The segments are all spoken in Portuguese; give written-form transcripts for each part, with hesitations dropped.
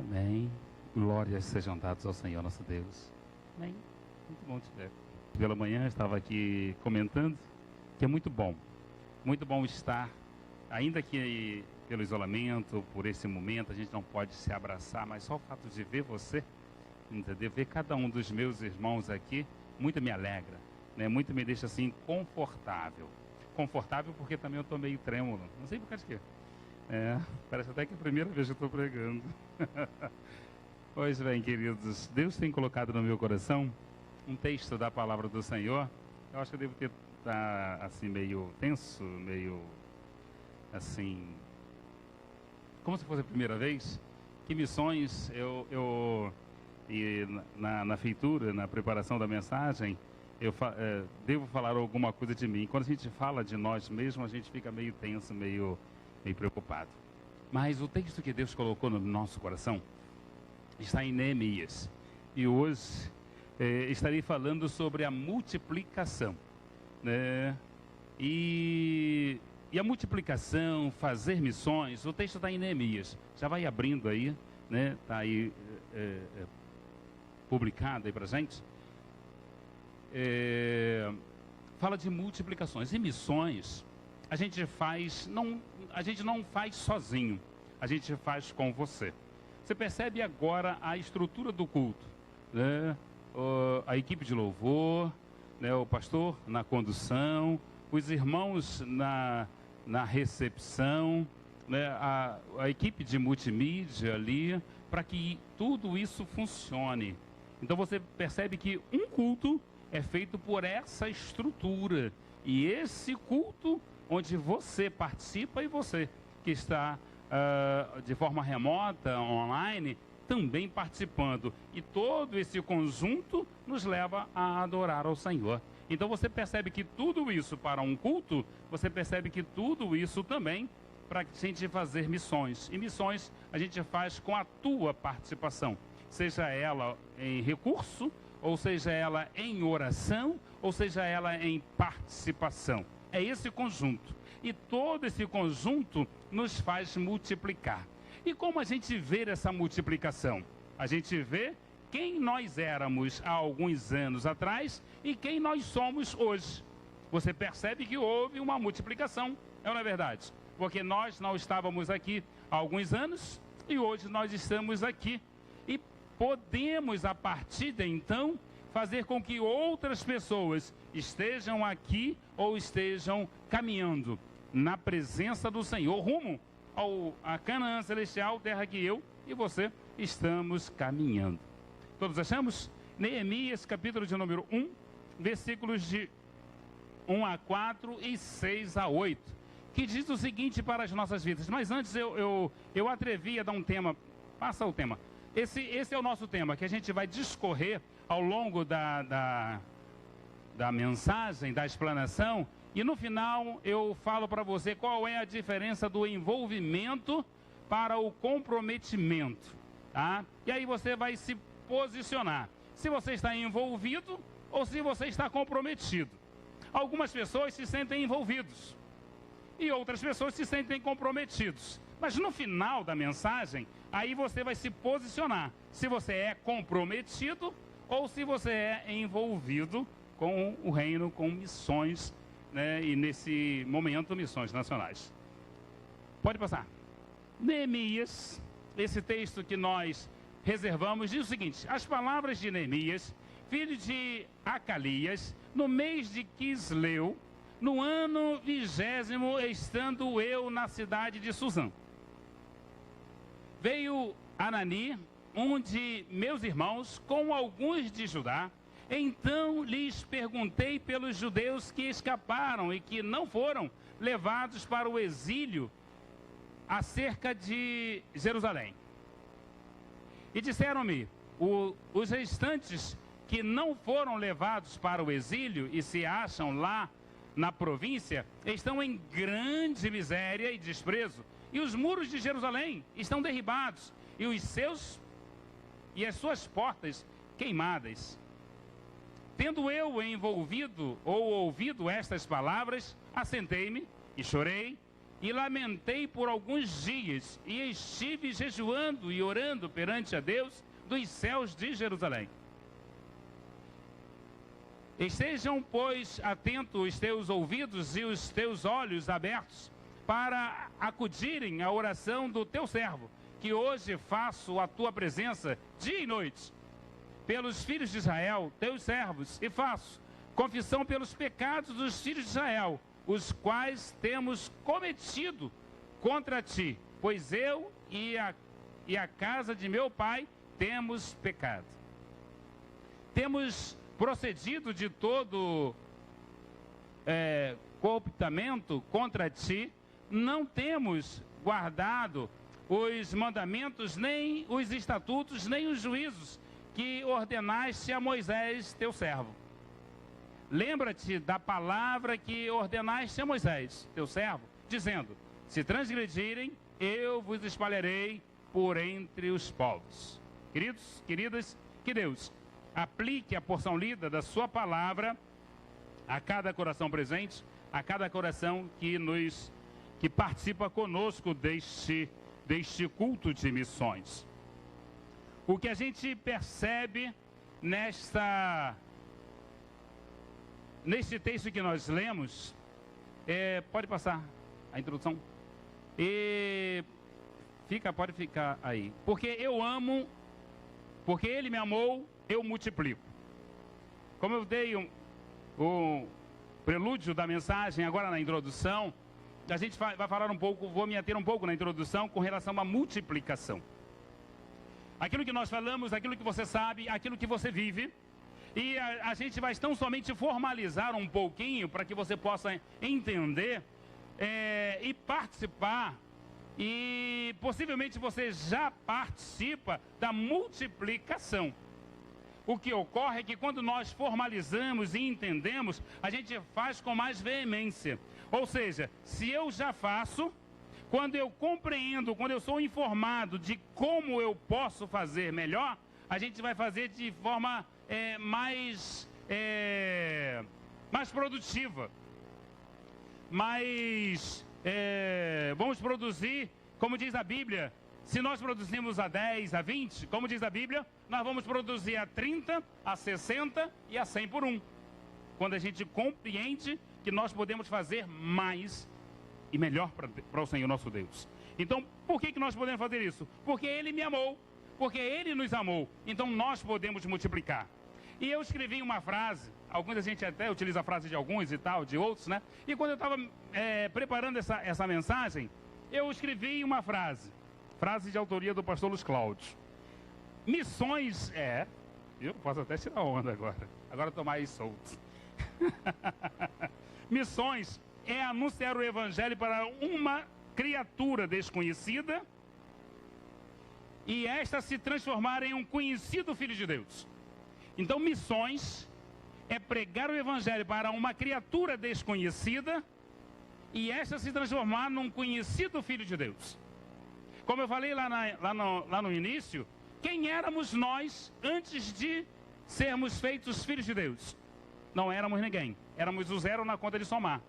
Amém. Glórias sejam dadas ao Senhor nosso Deus. Amém. Muito bom te ver. Pela manhã eu estava aqui comentando que é muito bom estar, ainda que pelo isolamento, por esse momento, a gente não pode se abraçar, mas só o fato de ver você, entendeu? Ver cada um dos meus irmãos aqui, muito me alegra, né? Muito me deixa assim confortável. Confortável porque também eu estou meio trêmulo, não sei por causa de quê. Parece até que é a primeira vez que eu estou pregando. Pois bem, queridos, Deus tem colocado no meu coração um texto da palavra do Senhor. Eu acho que eu devo ter assim meio tenso, meio assim, como se fosse a primeira vez. Que missões e na feitura, na preparação da mensagem, eu devo falar alguma coisa de mim. Quando a gente fala de nós mesmos, a gente fica meio tenso, meio preocupado. Mas o texto que Deus colocou no nosso coração está em Neemias. E hoje estarei falando sobre a multiplicação, né? E a multiplicação, fazer missões, o texto está em Neemias. Já vai abrindo aí, né? Está aí publicado aí para a gente. Fala de multiplicações e missões. A gente não faz sozinho, a gente faz com você. Você percebe agora a estrutura do culto, né? A equipe de louvor, né? O pastor na condução, os irmãos na recepção, né? A equipe de multimídia ali, para que tudo isso funcione. Então você percebe que um culto é feito por essa estrutura, e esse culto onde você participa e você que está de forma remota, online, também participando. E todo esse conjunto nos leva a adorar ao Senhor. Então você percebe que tudo isso para um culto, você percebe que tudo isso também para a gente fazer missões. E missões a gente faz com a tua participação. Seja ela em recurso, ou seja ela em oração, ou seja ela em participação. É esse conjunto. E todo esse conjunto nos faz multiplicar. E como a gente vê essa multiplicação? A gente vê quem nós éramos há alguns anos atrás e quem nós somos hoje. Você percebe que houve uma multiplicação, não é verdade? Porque nós não estávamos aqui há alguns anos e hoje nós estamos aqui. E podemos, a partir de então, fazer com que outras pessoas estejam aqui ou estejam caminhando na presença do Senhor, rumo a Canaã Celestial, terra que eu e você estamos caminhando. Todos achamos? Neemias, capítulo de número 1, versículos de 1 a 4 e 6 a 8, que diz o seguinte para as nossas vidas. Mas antes eu atrevi a dar um tema. Passa o tema. Esse é o nosso tema, que a gente vai discorrer ao longo da mensagem, da explanação, e no final eu falo para você qual é a diferença do envolvimento para o comprometimento, tá? E aí você vai se posicionar, se você está envolvido ou se você está comprometido. Algumas pessoas se sentem envolvidos e outras pessoas se sentem comprometidos. Mas no final da mensagem, aí você vai se posicionar, se você é comprometido ou se você é envolvido com o reino, com missões, né? E nesse momento, missões nacionais. Pode passar. Neemias, esse texto que nós reservamos, diz o seguinte: as palavras de Neemias, filho de Acalias, no mês de Quisleu, no ano 20º, estando eu na cidade de Suzã. Veio Anani, um de meus irmãos, com alguns de Judá. Então lhes perguntei pelos judeus que escaparam e que não foram levados para o exílio acerca de Jerusalém. E disseram-me, os restantes que não foram levados para o exílio e se acham lá na província, estão em grande miséria e desprezo. E os muros de Jerusalém estão derribados e as suas portas queimadas. Tendo eu envolvido ou ouvido estas palavras, assentei-me e chorei e lamentei por alguns dias, e estive jejuando e orando perante a Deus dos céus de Jerusalém. Estejam, pois, atentos os teus ouvidos e os teus olhos abertos para acudirem à oração do teu servo, que hoje faço a tua presença dia e noite, pelos filhos de Israel, teus servos, e faço confissão pelos pecados dos filhos de Israel, os quais temos cometido contra ti, pois eu e a casa de meu pai temos pecado. Temos procedido de todo cooptamento contra ti, não temos guardado os mandamentos, nem os estatutos, nem os juízos que ordenaste a Moisés, teu servo. Lembra-te da palavra que ordenaste a Moisés, teu servo, dizendo: se transgredirem, eu vos espalharei por entre os povos. Queridos, queridas, que Deus aplique a porção lida da sua palavra a cada coração presente, a cada coração que participa conosco deste culto de missões. O que a gente percebe neste texto que nós lemos, pode passar a introdução, pode ficar aí. Porque eu amo, porque ele me amou, eu multiplico. Como eu dei o prelúdio da mensagem agora na introdução, a gente vai falar um pouco, vou me ater um pouco na introdução com relação à multiplicação. Aquilo que nós falamos, aquilo que você sabe, aquilo que você vive. E a gente vai tão somente formalizar um pouquinho para que você possa entender e participar. E possivelmente você já participa da multiplicação. O que ocorre é que quando nós formalizamos e entendemos, a gente faz com mais veemência. Ou seja, se eu já faço, quando eu compreendo, quando eu sou informado de como eu posso fazer melhor, a gente vai fazer de forma mais produtiva. Vamos produzir, como diz a Bíblia, se nós produzimos a 10, a 20, como diz a Bíblia, nós vamos produzir a 30, a 60 e a 100 por 1. Quando a gente compreende que nós podemos fazer mais e melhor para o Senhor nosso Deus. Então, por que nós podemos fazer isso? Porque Ele me amou, porque Ele nos amou. Então, nós podemos multiplicar. E eu escrevi uma frase, alguns a gente até utiliza a frase de alguns e tal, de outros, né? E quando eu estava preparando essa mensagem, eu escrevi uma frase de autoria do pastor Luiz Cláudio. Missões eu posso até tirar onda agora eu estou mais solto. Missões é anunciar o evangelho para uma criatura desconhecida e esta se transformar em um conhecido filho de Deus. Então, missões é pregar o evangelho para uma criatura desconhecida e esta se transformar num conhecido filho de Deus. Como eu falei lá no início, quem éramos nós antes de sermos feitos filhos de Deus? Não éramos ninguém. Éramos o zero na conta de somar.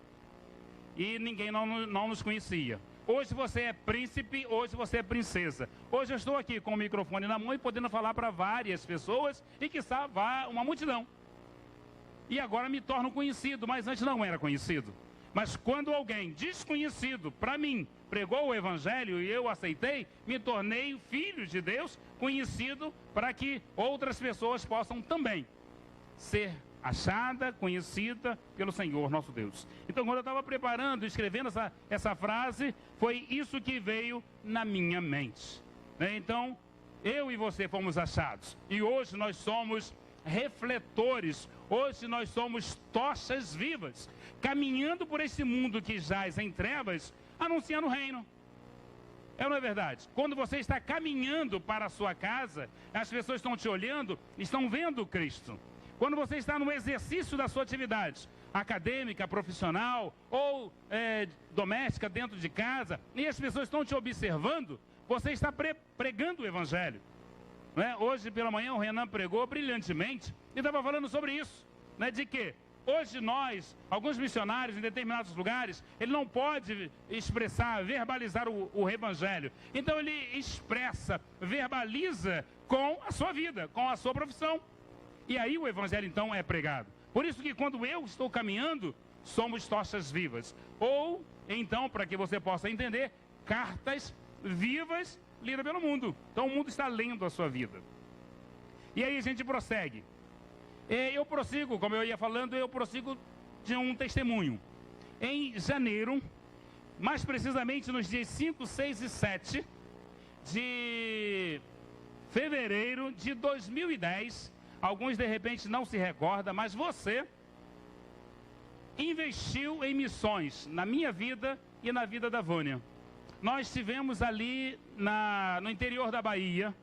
E ninguém não nos conhecia. Hoje você é príncipe, hoje você é princesa. Hoje eu estou aqui com o microfone na mão e podendo falar para várias pessoas e quiçá vá uma multidão. E agora me torno conhecido, mas antes não era conhecido. Mas quando alguém desconhecido para mim pregou o evangelho e eu aceitei, me tornei filho de Deus, conhecido para que outras pessoas possam também ser achada, conhecida pelo Senhor nosso Deus. Então, quando eu estava preparando, escrevendo essa frase, foi isso que veio na minha mente. Então, eu e você fomos achados. E hoje nós somos refletores. Hoje nós somos tochas vivas, caminhando por esse mundo que jaz em trevas, anunciando o reino. É ou não é verdade? Quando você está caminhando para a sua casa, as pessoas estão te olhando, estão vendo Cristo. Quando você está no exercício da sua atividade acadêmica, profissional ou doméstica dentro de casa, e as pessoas estão te observando, você está pregando o evangelho. Hoje pela manhã o Renan pregou brilhantemente e estava falando sobre isso, de que Hoje nós, alguns missionários em determinados lugares, ele não pode expressar, verbalizar o evangelho. Então ele expressa, verbaliza com a sua vida, com a sua profissão. E aí o evangelho então é pregado. Por isso que quando eu estou caminhando, somos tochas vivas. Ou, então, para que você possa entender, cartas vivas lidas pelo mundo. Então o mundo está lendo a sua vida. E aí a gente prossegue. Eu prossigo, como eu ia falando, eu prossigo de um testemunho. Em janeiro, mais precisamente nos dias 5, 6 e 7 de fevereiro de 2010, alguns de repente não se recordam, mas você investiu em missões na minha vida e na vida da Vânia. Nós estivemos ali no interior da Bahia,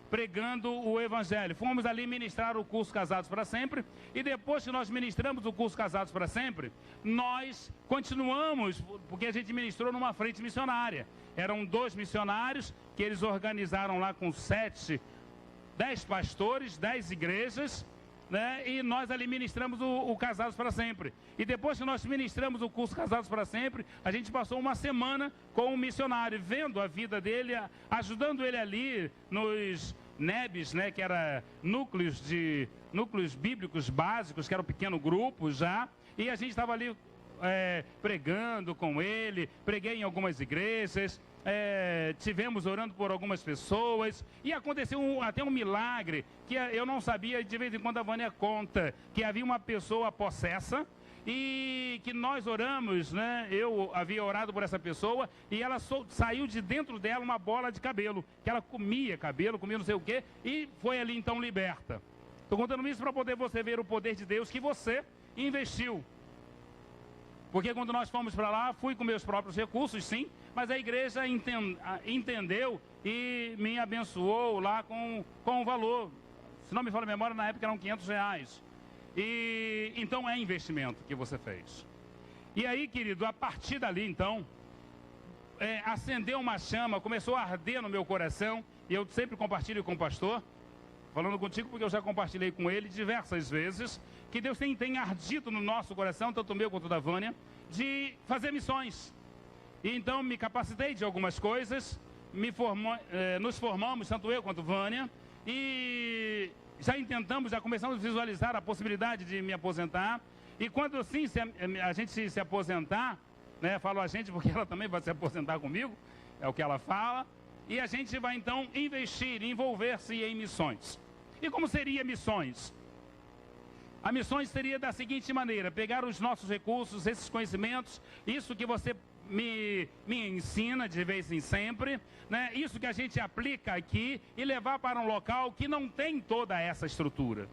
pregando o evangelho. Fomos ali ministrar o curso Casados para Sempre, e depois que nós ministramos o curso Casados para Sempre, nós continuamos, porque a gente ministrou numa frente missionária. Eram 2 missionários que eles organizaram lá com 10 pastores, 10 igrejas, né? E nós ali ministramos o Casados para Sempre. E depois que nós ministramos o curso Casados para Sempre, a gente passou uma semana com um missionário, vendo a vida dele, ajudando ele ali nos NEBs, né, que era núcleos bíblicos básicos, que era um pequeno grupo já, e a gente estava ali pregando com ele, preguei em algumas igrejas, tivemos orando por algumas pessoas, e aconteceu até um milagre, que eu não sabia, de vez em quando a Vânia conta, que havia uma pessoa possessa, e que nós oramos, né? Eu havia orado por essa pessoa e ela saiu de dentro dela uma bola de cabelo, que ela comia cabelo, comia não sei o que, e foi ali então liberta. Estou contando isso para poder você ver o poder de Deus que você investiu. Porque quando nós fomos para lá, fui com meus próprios recursos, sim, mas a igreja entendeu e me abençoou lá com o valor. Se não me falha a memória, na época eram R$500. E então é investimento que você fez. E aí, querido, a partir dali, então, acendeu uma chama, começou a arder no meu coração, e eu sempre compartilho com o pastor, falando contigo porque eu já compartilhei com ele diversas vezes, que Deus tem ardido no nosso coração, tanto o meu quanto o da Vânia, de fazer missões. E então me capacitei de algumas coisas, nos formamos, tanto eu quanto Vânia, e já começamos a visualizar a possibilidade de me aposentar. E quando assim a gente se aposentar, né, falo a gente porque ela também vai se aposentar comigo, é o que ela fala, e a gente vai então investir, envolver-se em missões. E como seria missões? A missões seria da seguinte maneira: pegar os nossos recursos, esses conhecimentos, isso que você me ensina de vez em sempre, né? Isso que a gente aplica aqui e levar para um local que não tem toda essa estrutura.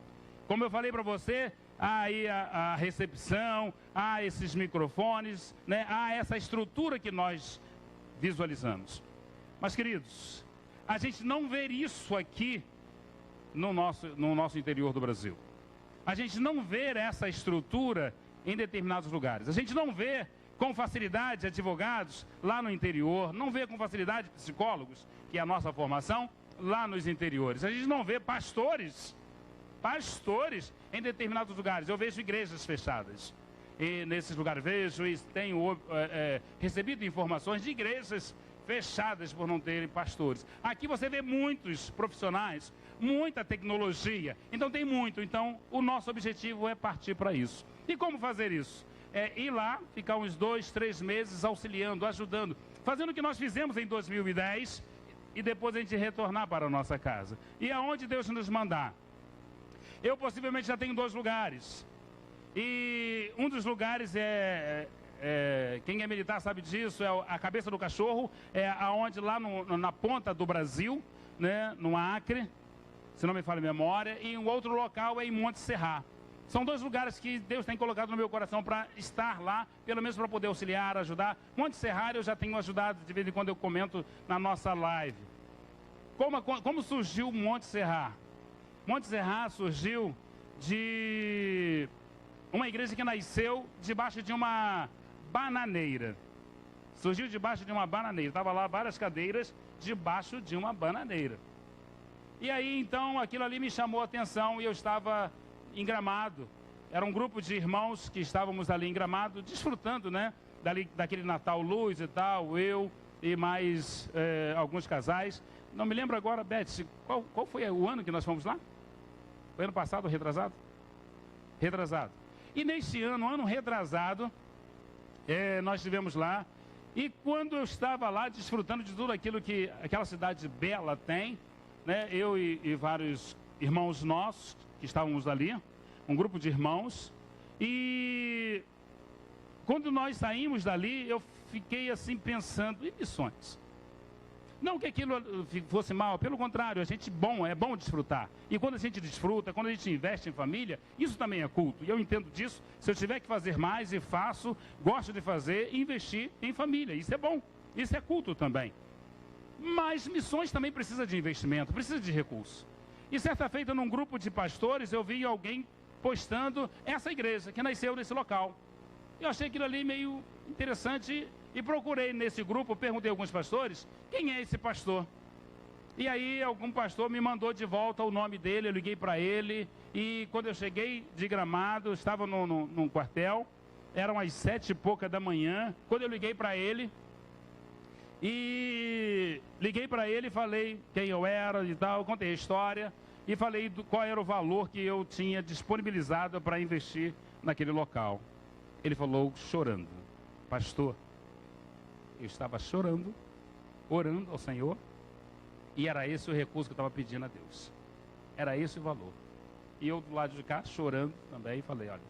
Como eu falei para você, há aí a recepção, há esses microfones, né? Há essa estrutura que nós visualizamos. Mas, queridos, a gente não vê isso aqui no nosso interior do Brasil. A gente não vê essa estrutura em determinados lugares. A gente não vê com facilidade advogados lá no interior, não vê com facilidade psicólogos, que é a nossa formação, lá nos interiores. A gente não vê pastores em determinados lugares. Eu vejo igrejas fechadas. E nesses lugares vejo e tenho recebido informações de igrejas fechadas por não terem pastores. Aqui você vê muitos profissionais, muita tecnologia, então tem muito. Então o nosso objetivo é partir para isso. E como fazer isso? Ir lá, ficar uns 2, 3 meses auxiliando, ajudando, fazendo o que nós fizemos em 2010 e depois a gente retornar para a nossa casa. E aonde Deus nos mandar. Eu possivelmente já tenho 2 lugares. E um dos lugares quem é militar sabe disso, é a Cabeça do Cachorro, aonde lá na ponta do Brasil, né, no Acre, se não me falha a memória, e um outro local é em Monte Serra. São 2 lugares que Deus tem colocado no meu coração para estar lá, pelo menos para poder auxiliar, ajudar. Monte Serra eu já tenho ajudado, de vez em quando eu comento na nossa live. Como surgiu Monte Serra? Monte Serra surgiu de uma igreja que nasceu debaixo de uma bananeira. Surgiu debaixo de uma bananeira. Estava lá várias cadeiras debaixo de uma bananeira. E aí então aquilo ali me chamou a atenção e eu estava em Gramado. era um grupo de irmãos que estávamos ali em Gramado, desfrutando, né? Daquele Natal Luz e tal, eu e mais alguns casais. Não me lembro agora, Beth, qual foi o ano que nós fomos lá? Foi ano passado ou retrasado? Retrasado. E neste ano retrasado, nós estivemos lá. E quando eu estava lá desfrutando de tudo aquilo que aquela cidade bela tem, né? Eu e vários irmãos nossos que estávamos ali, um grupo de irmãos. E quando nós saímos dali, eu fiquei assim pensando, e missões? Não que aquilo fosse mal, pelo contrário, é bom desfrutar. E quando a gente desfruta, quando a gente investe em família, isso também é culto. E eu entendo disso. Se eu tiver que fazer mais e faço, gosto de fazer, investir em família. Isso é bom. Isso é culto também. Mas missões também precisa de investimento, precisa de recurso. E certa feita, num grupo de pastores, eu vi alguém postando essa igreja que nasceu nesse local. Eu achei aquilo ali meio interessante e procurei nesse grupo, perguntei a alguns pastores, quem é esse pastor? E aí algum pastor me mandou de volta o nome dele, eu liguei para ele, e quando eu cheguei de Gramado, estava num quartel, eram as 7 e pouca da manhã, quando eu liguei para ele, falei quem eu era e tal, contei a história, e falei qual era o valor que eu tinha disponibilizado para investir naquele local. Ele falou chorando, pastor, eu estava chorando, orando ao Senhor, e era esse o recurso que eu estava pedindo a Deus. Era esse o valor. E eu do lado de cá, chorando também, falei, olha,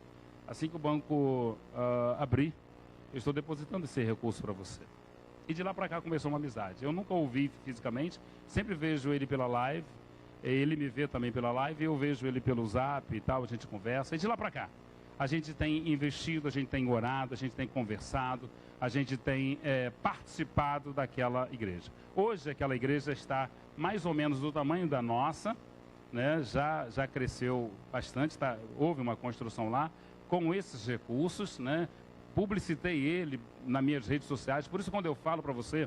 assim que o banco abrir, eu estou depositando esse recurso para você. E de lá para cá começou uma amizade. Eu nunca ouvi fisicamente, sempre vejo ele pela live, ele me vê também pela live, eu vejo ele pelo zap e tal, a gente conversa, e de lá para cá. A gente tem investido, a gente tem orado, a gente tem conversado, a gente tem participado daquela igreja. Hoje aquela igreja está mais ou menos do tamanho da nossa, né? Já cresceu bastante, houve uma construção lá com esses recursos, né? Publicitei ele nas minhas redes sociais, por isso quando eu falo para você,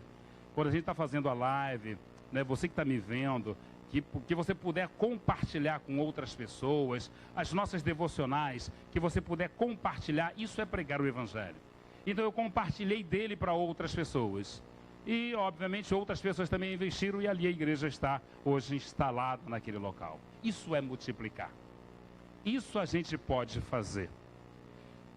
quando a gente está fazendo a live, né? Você que está me vendo, que você puder compartilhar com outras pessoas, as nossas devocionais, que você puder compartilhar, isso é pregar o Evangelho. Então eu compartilhei dele para outras pessoas. E, obviamente, outras pessoas também investiram e ali a igreja está hoje instalada naquele local. Isso é multiplicar. Isso a gente pode fazer.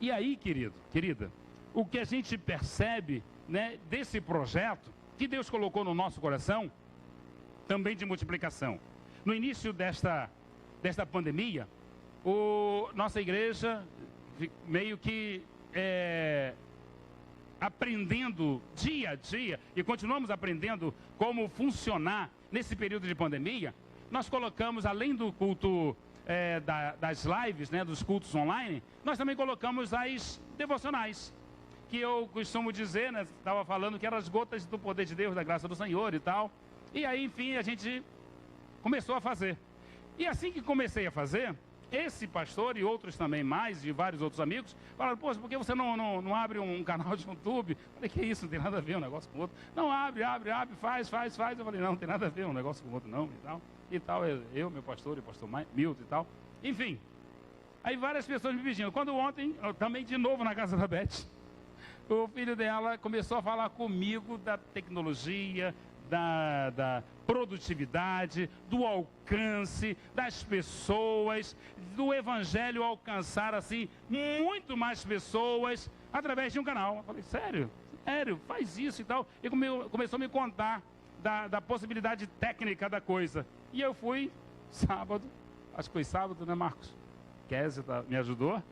E aí, querida, o que a gente percebe, né, desse projeto que Deus colocou no nosso coração, também de multiplicação. No início desta pandemia, nossa igreja meio que aprendendo dia a dia, e continuamos aprendendo como funcionar nesse período de pandemia, nós colocamos, além do culto das lives, né, dos cultos online, nós também colocamos as devocionais, que eu costumo dizer, né, estava falando que eram as gotas do poder de Deus, da graça do Senhor e tal. E aí, enfim, a gente começou a fazer. E assim que comecei a fazer, esse pastor e outros também mais, e vários outros amigos, falaram, poxa, por que você não abre um canal de YouTube? Eu falei, que isso, não tem nada a ver um negócio com o outro. Não, abre, faz. Eu falei, não tem nada a ver um negócio com o outro não, e tal. Eu, meu pastor e o pastor Milton e tal. Enfim, aí várias pessoas me pedindo. Quando ontem, eu também de novo na casa da Beth, o filho dela começou a falar comigo da tecnologia, da produtividade, do alcance das pessoas, do evangelho alcançar assim muito mais pessoas através de um canal. Eu falei, sério, faz isso e tal. E começou a me contar da possibilidade técnica da coisa. E eu fui sábado, acho que foi sábado, né, Marcos? Kézia me ajudou.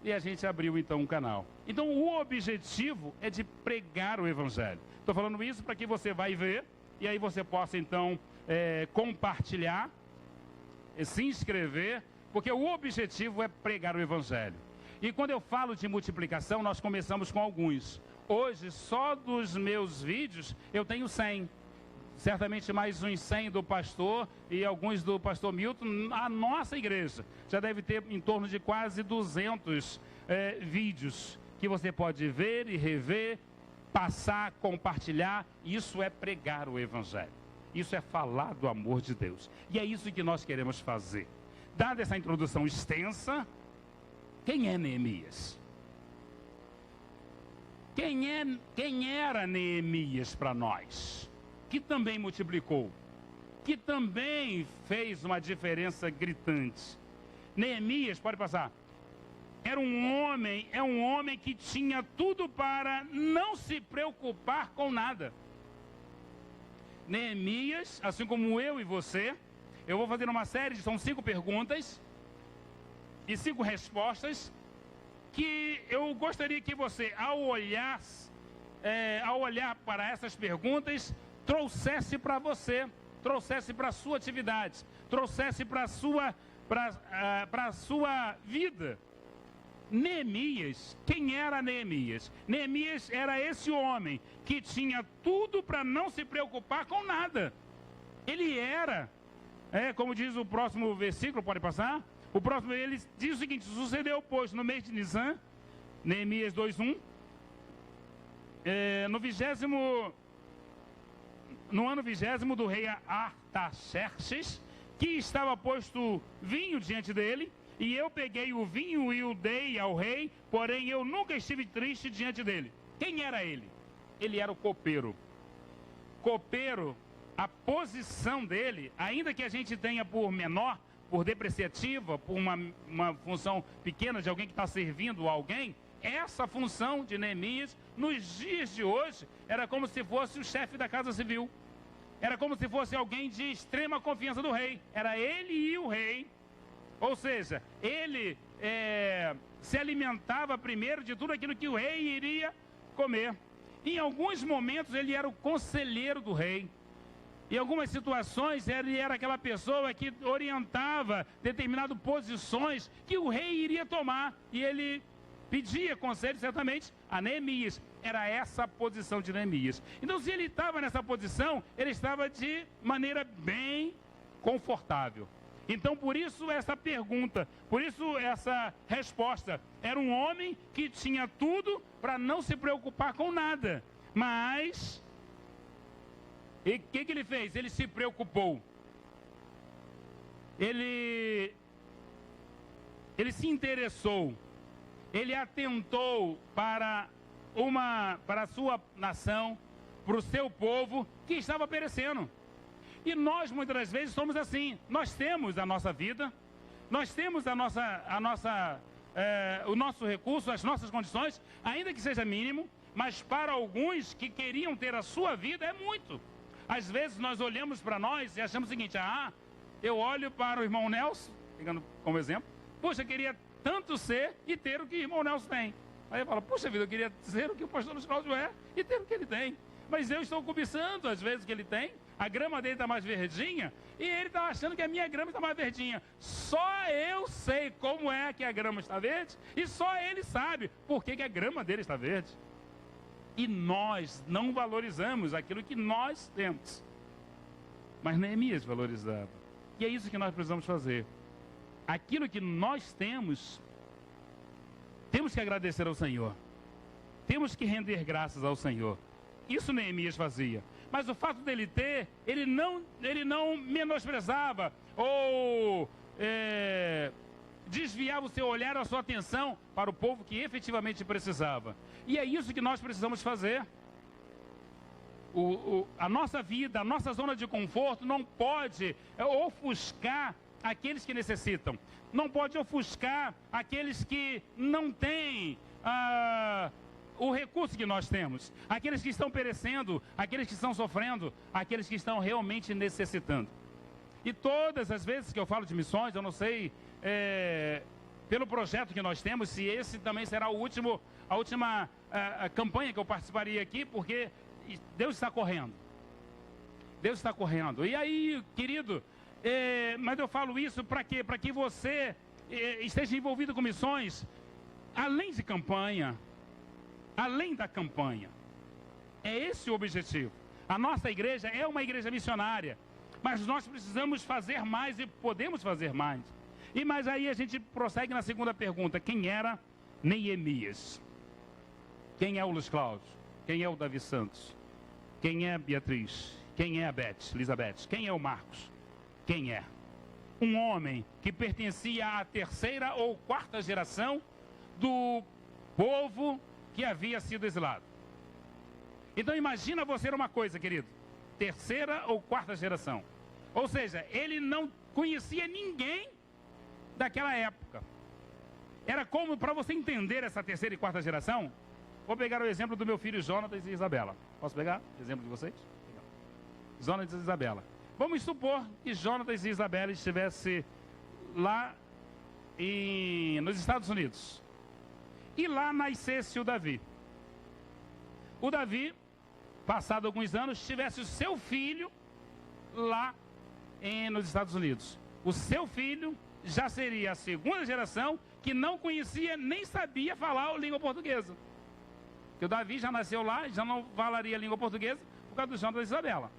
E a gente abriu então um canal. Então o objetivo é de pregar o evangelho. Estou falando isso para que você vai ver e aí você possa então compartilhar, se inscrever, porque o objetivo é pregar o evangelho. E quando eu falo de multiplicação, nós começamos com alguns. Hoje, só dos meus vídeos, eu tenho 100. Certamente mais uns 100 do pastor e alguns do pastor Milton. A nossa igreja já deve ter em torno de quase 200 vídeos que você pode ver e rever, passar, compartilhar. Isso é pregar o evangelho. Isso é falar do amor de Deus. E é isso que nós queremos fazer. Dada essa introdução extensa, Quem é Neemias? Quem era Neemias para nós? Que também multiplicou, que também fez uma diferença gritante. Neemias, pode passar, é um homem que tinha tudo para não se preocupar com nada. Neemias, assim como eu e você, eu vou fazer uma série, são 5 perguntas e 5 respostas, que eu gostaria que você, ao olhar para essas perguntas, trouxesse para você, trouxesse para a sua atividade, trouxesse para a sua vida. Neemias, quem era Neemias? Neemias era esse homem que tinha tudo para não se preocupar com nada. Ele era, como diz o próximo versículo, pode passar? O próximo, ele diz o seguinte: sucedeu, pois, no mês de Nisan, Neemias 2:1, no ano 20º do rei Artaxerxes, que estava posto vinho diante dele, e eu peguei o vinho e o dei ao rei, porém eu nunca estive triste diante dele. Quem era ele? Ele era o copeiro. Copeiro, a posição dele, ainda que a gente tenha por menor, por depreciativa, por uma função pequena de alguém que está servindo a alguém, essa função de Neemias, nos dias de hoje, era como se fosse o chefe da Casa Civil. Era como se fosse alguém de extrema confiança do rei. Era ele e o rei. Ou seja, ele se alimentava primeiro de tudo aquilo que o rei iria comer. Em alguns momentos ele era o conselheiro do rei. Em algumas situações ele era aquela pessoa que orientava determinadas posições que o rei iria tomar. E ele pedia conselho certamente a Neemias. Era essa a posição de Neemias. Então, se ele estava nessa posição, ele estava de maneira bem confortável. Então, por isso essa pergunta, por isso essa resposta. Era um homem que tinha tudo para não se preocupar com nada. Mas, o que ele fez? Ele se preocupou. Ele se interessou. Ele atentou para a sua nação, para o seu povo que estava perecendo. E nós muitas das vezes somos assim. Nós temos a nossa vida, nós temos o nosso recurso, as nossas condições, ainda que seja mínimo, mas para alguns que queriam ter a sua vida é muito. Às vezes nós olhamos para nós e achamos o seguinte: eu olho para o irmão Nelson, pegando como exemplo, puxa, eu queria tanto ser e ter o que o irmão Nelson tem. Aí eu falo, puxa vida, eu queria ser o que o pastor Luiz Cláudio é e ter o que ele tem. Mas eu estou cobiçando às vezes o que ele tem, a grama dele está mais verdinha, e ele está achando que a minha grama está mais verdinha. Só eu sei como é que a grama está verde, e só ele sabe por que a grama dele está verde. E nós não valorizamos aquilo que nós temos. Mas Neemias valorizava. E é isso que nós precisamos fazer. Aquilo que nós temos, temos que agradecer ao Senhor. Temos que render graças ao Senhor. Isso Neemias fazia. Mas o fato dele ter, ele não menosprezava ou desviava o seu olhar, a sua atenção para o povo que efetivamente precisava. E é isso que nós precisamos fazer. A nossa vida, a nossa zona de conforto não pode ofuscar aqueles que necessitam. Não pode ofuscar aqueles que não têm o recurso que nós temos. Aqueles que estão perecendo, aqueles que estão sofrendo, aqueles que estão realmente necessitando. E todas as vezes que eu falo de missões, eu não sei, pelo projeto que nós temos, se esse também será a última campanha que eu participaria aqui, porque Deus está correndo. Deus está correndo. E aí, querido, mas eu falo isso para quê? Para que você esteja envolvido com missões, além de campanha, além da campanha. É esse o objetivo. A nossa igreja é uma igreja missionária, mas nós precisamos fazer mais e podemos fazer mais. Mas aí a gente prossegue na segunda pergunta: quem era Neemias? Quem é o Luiz Cláudio? Quem é o Davi Santos? Quem é a Beatriz? Quem é a Elizabeth? Quem é o Marcos? Quem é? Um homem que pertencia à 3ª ou 4ª geração do povo que havia sido exilado. Então imagina você uma coisa, querido, terceira ou quarta geração. Ou seja, ele não conhecia ninguém daquela época. Era como, para você entender essa terceira e quarta geração, vou pegar o exemplo do meu filho Jonatas e Isabela. Posso pegar o exemplo de vocês? Jonatas e Isabela. Vamos supor que Jonatas e Isabela estivessem lá nos Estados Unidos. E lá nascesse o Davi. O Davi, passado alguns anos, tivesse o seu filho lá nos Estados Unidos. O seu filho já seria a segunda geração que não conhecia nem sabia falar a língua portuguesa. Porque o Davi já nasceu lá, já não falaria a língua portuguesa por causa do Jonatas e Isabela.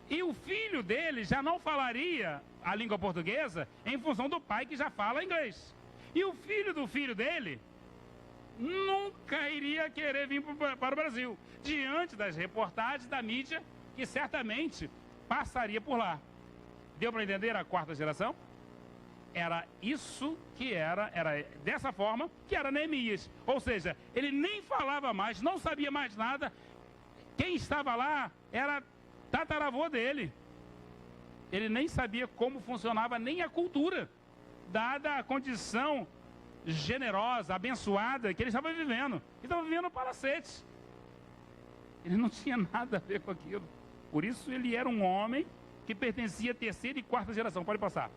E o filho dele já não falaria a língua portuguesa em função do pai que já fala inglês. E o filho do filho dele nunca iria querer vir para o Brasil, diante das reportagens da mídia que certamente passaria por lá. Deu para entender a quarta geração? Era isso que era dessa forma que era Neemias. Ou seja, ele nem falava mais, não sabia mais nada. Quem estava lá era tataravô dele. Ele nem sabia como funcionava nem a cultura, dada a condição generosa, abençoada que ele estava vivendo. Ele estava vivendo no palacete. Ele não tinha nada a ver com aquilo. Por isso ele era um homem que pertencia à terceira e quarta geração. Pode passar.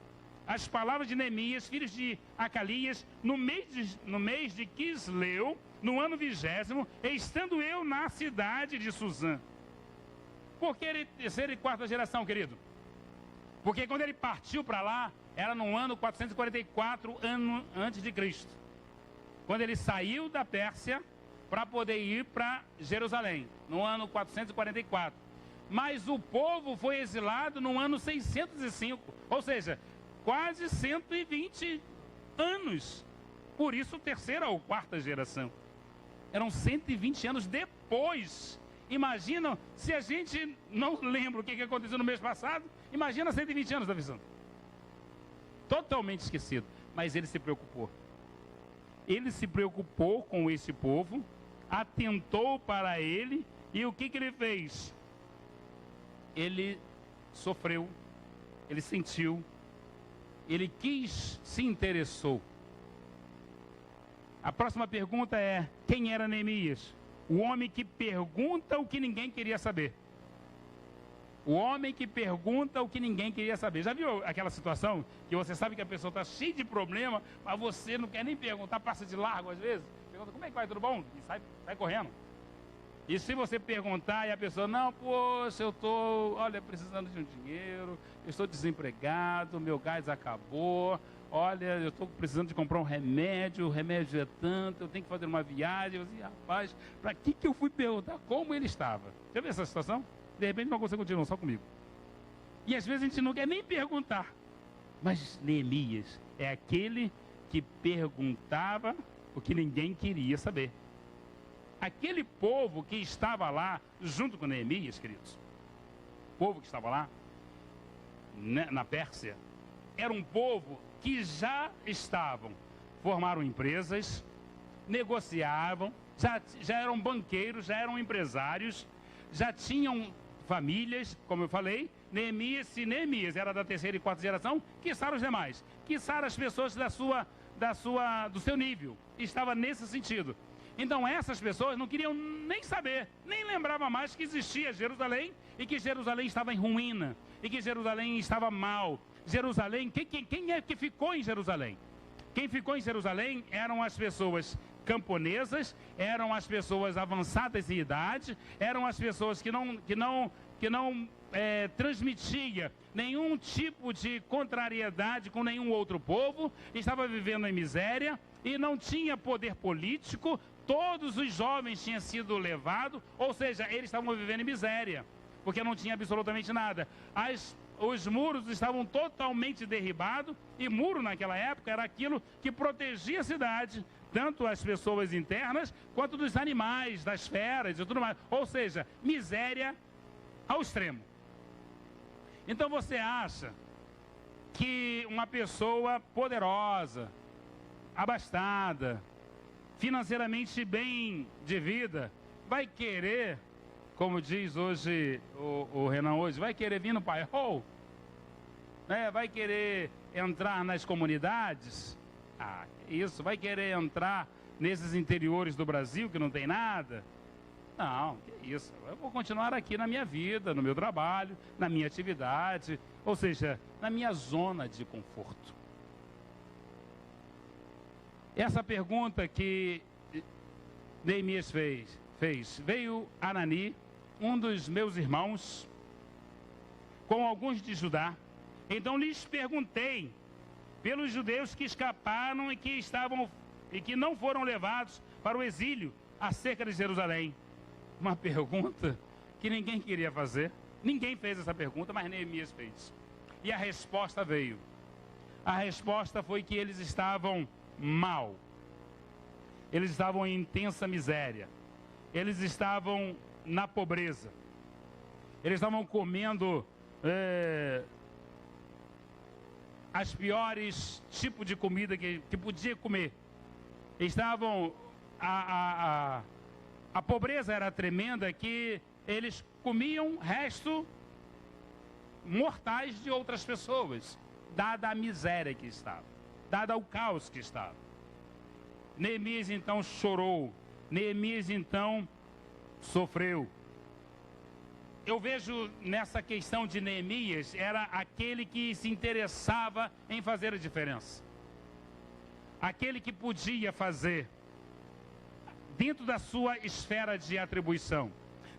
As palavras de Neemias, filhos de Acalias, no mês de Quisleu, no ano 20º, estando eu na cidade de Suzã. Por que ele terceira e quarta geração, querido? Porque quando ele partiu para lá, era no ano 444 antes de Cristo. Quando ele saiu da Pérsia para poder ir para Jerusalém, no ano 444. Mas o povo foi exilado no ano 605, ou seja, quase 120 anos. Por isso, terceira ou quarta geração. Eram 120 anos depois. Imagina, se a gente não lembra o que aconteceu no mês passado, imagina 120 anos da visão. Totalmente esquecido. Mas ele se preocupou. Ele se preocupou com esse povo, atentou para ele, e o que ele fez? Ele sofreu, ele sentiu, ele se interessou. A próxima pergunta é: quem era Neemias? O homem que pergunta o que ninguém queria saber. O homem que pergunta o que ninguém queria saber. Já viu aquela situação que você sabe que a pessoa está cheia de problema, mas você não quer nem perguntar, passa de largo às vezes? Pergunta: como é que vai, tudo bom? E sai correndo. E se você perguntar e a pessoa: não, poxa, eu estou, olha, precisando de um dinheiro, eu estou desempregado, meu gás acabou, olha, eu estou precisando de comprar um remédio, o remédio é tanto, eu tenho que fazer uma viagem. Eu disse: rapaz, para que eu fui perguntar como ele estava? Já viu essa situação? De repente não consegue continuar só comigo. E às vezes a gente não quer nem perguntar. Mas Neemias é aquele que perguntava o que ninguém queria saber. Aquele povo que estava lá, junto com Neemias, queridos, o povo que estava lá, na Pérsia, era um povo que já formaram empresas, negociavam, já eram banqueiros, já eram empresários, já tinham famílias, como eu falei. Se Neemias era da terceira e quarta geração, quiçá os demais, quiçá as pessoas do seu nível, estava nesse sentido. Então essas pessoas não queriam nem saber, nem lembravam mais que existia Jerusalém, e que Jerusalém estava em ruína, e que Jerusalém estava mal. Jerusalém, quem é que ficou em Jerusalém? Quem ficou em Jerusalém eram as pessoas camponesas, eram as pessoas avançadas em idade, eram as pessoas que não transmitia nenhum tipo de contrariedade com nenhum outro povo, estava vivendo em miséria e não tinha poder político. Todos os jovens tinham sido levados, ou seja, eles estavam vivendo em miséria, porque não tinha absolutamente nada. Os muros estavam totalmente derribados, e muro naquela época era aquilo que protegia a cidade, tanto as pessoas internas, quanto dos animais, das feras e tudo mais. Ou seja, miséria ao extremo. Então você acha que uma pessoa poderosa, abastada, financeiramente bem de vida, vai querer, como diz hoje o Renan hoje, vai querer vir no Pai-Hol? Né? Vai querer entrar nas comunidades? Isso, vai querer entrar nesses interiores do Brasil que não tem nada? Não, que isso. Eu vou continuar aqui na minha vida, no meu trabalho, na minha atividade, ou seja, na minha zona de conforto. Essa pergunta que Neemias fez, veio Anani, um dos meus irmãos, com alguns de Judá. Então lhes perguntei pelos judeus que escaparam e que não foram levados para o exílio acerca de Jerusalém. Uma pergunta que ninguém queria fazer. Ninguém fez essa pergunta, mas Neemias fez. E a resposta veio. A resposta foi que eles estavam mal. Eles estavam em intensa miséria. Eles estavam na pobreza. Eles estavam comendo as piores tipos de comida que podia comer. Estavam... A pobreza era tremenda, que eles comiam resto mortais de outras pessoas, dada a miséria que estava, dada o caos que estava. Neemias então chorou, Neemias então sofreu. Eu vejo nessa questão de Neemias, era aquele que se interessava em fazer a diferença. Aquele que podia fazer, dentro da sua esfera de atribuição,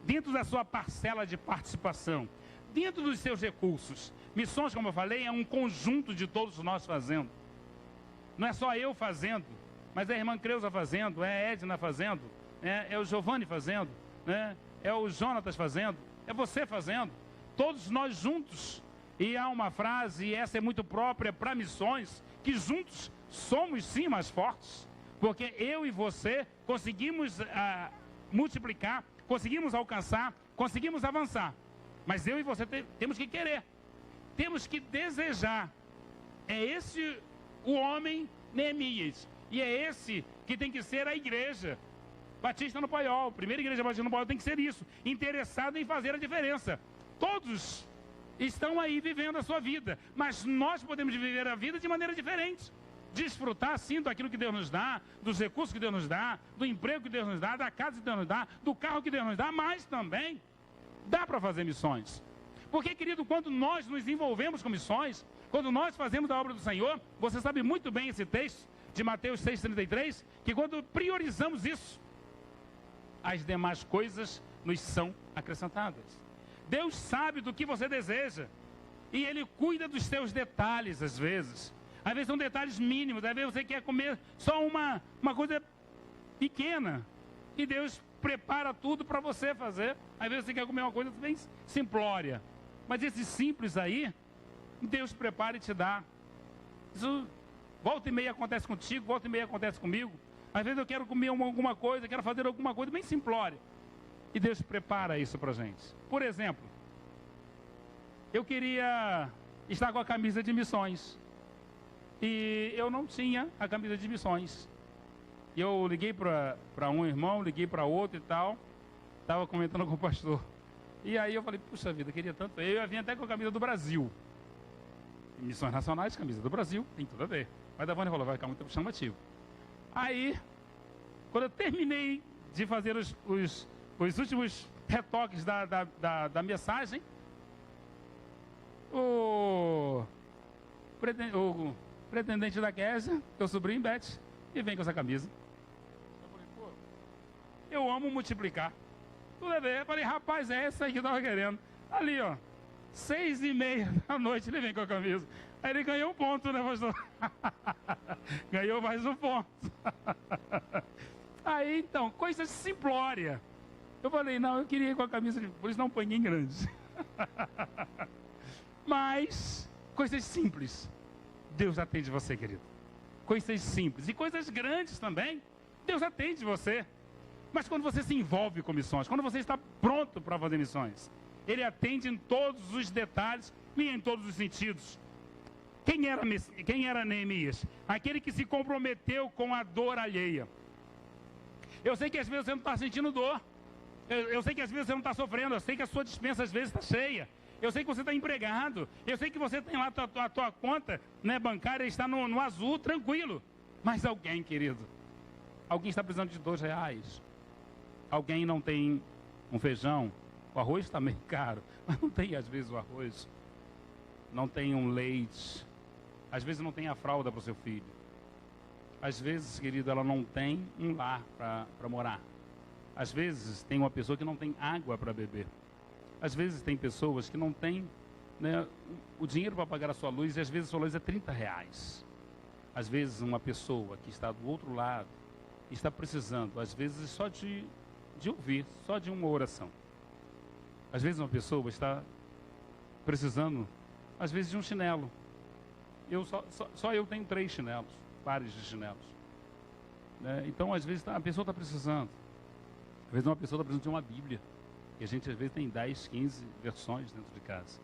dentro da sua parcela de participação, dentro dos seus recursos. Missões, como eu falei, é um conjunto de todos nós fazendo. Não é só eu fazendo, mas é a irmã Creuza fazendo, é a Edna fazendo, é o Giovanni fazendo, né? É o Jonatas fazendo, é você fazendo, todos nós juntos. E há uma frase, e essa é muito própria para missões, que juntos somos sim mais fortes. Porque eu e você conseguimos multiplicar, conseguimos alcançar, conseguimos avançar. Mas eu e você temos que querer, temos que desejar. É esse o homem Neemias. E é esse que tem que ser a igreja Batista no Paiol. Primeira igreja Batista no Paiol tem que ser isso, interessada em fazer a diferença. Todos estão aí vivendo a sua vida, mas nós podemos viver a vida de maneira diferente. Desfrutar, sim, daquilo que Deus nos dá, dos recursos que Deus nos dá, do emprego que Deus nos dá, da casa que Deus nos dá, do carro que Deus nos dá, mas também dá para fazer missões. Porque, querido, quando nós nos envolvemos com missões, quando nós fazemos a obra do Senhor, você sabe muito bem esse texto de Mateus 6,33, que quando priorizamos isso, as demais coisas nos são acrescentadas. Deus sabe do que você deseja, e Ele cuida dos seus detalhes, às vezes. Às vezes são detalhes mínimos, às vezes você quer comer só uma coisa pequena, e Deus prepara tudo para você fazer. Às vezes você quer comer uma coisa bem simplória, mas esse simples aí, Deus prepara e te dá. Isso volta e meia acontece contigo, volta e meia acontece comigo. Às vezes eu quero comer alguma coisa, quero fazer alguma coisa bem simplória, e Deus prepara isso para a gente. Por exemplo, eu queria estar com a camisa de missões, e eu não tinha a camisa de missões. Eu liguei para um irmão, liguei para outro e tal, estava comentando com o pastor. E aí eu falei, puxa vida, queria tanto. Eu vim até com a camisa do Brasil. Missões nacionais, camisa do Brasil, tem tudo a ver. Mas a Vânia falou, vai ficar muito chamativo. Aí, quando eu terminei de fazer os últimos retoques da mensagem, o pretendente da Késia, teu sobrinho Beth, e vem com essa camisa. Eu falei, pô, eu amo multiplicar. Tudo a ver. Eu falei, rapaz, é essa aí que eu estava querendo. Ali, ó, 6:30 da noite, ele vem com a camisa. Aí ele ganhou um ponto, né, pastor? Ganhou mais um ponto. Aí, então, coisa simplória. Eu falei, não, eu queria ir com a camisa, por isso não põe em grande. Mas, coisas simples. Deus atende você, querido. Coisas simples. E coisas grandes também. Deus atende você. Mas quando você se envolve com missões, quando você está pronto para fazer missões, Ele atende em todos os detalhes e em todos os sentidos. Quem era Neemias? Aquele que se comprometeu com a dor alheia. Eu sei que às vezes você não está sentindo dor. Eu sei que às vezes você não está sofrendo. Eu sei que a sua despensa às vezes está cheia. Eu sei que você está empregado. Eu sei que você tem lá a tua conta, né, bancária está no azul, tranquilo. Mas alguém, querido, alguém está precisando de R$2. Alguém não tem um feijão. O arroz está meio caro, mas não tem às vezes o arroz. Não tem um leite. Às vezes não tem a fralda para o seu filho. Às vezes, querido, ela não tem um lar para morar. Às vezes tem uma pessoa que não tem água para beber. Às vezes tem pessoas que não têm, né, o dinheiro para pagar a sua luz, e às vezes a sua luz é R$30. Às vezes uma pessoa que está do outro lado está precisando, às vezes só de ouvir, só de uma oração. Às vezes uma pessoa está precisando, às vezes, de um chinelo. Só eu tenho 3 chinelos, pares de chinelos. Né? Então, às vezes, a pessoa está precisando. Às vezes uma pessoa está precisando de uma Bíblia. E a gente, às vezes, tem 10, 15 versões dentro de casa.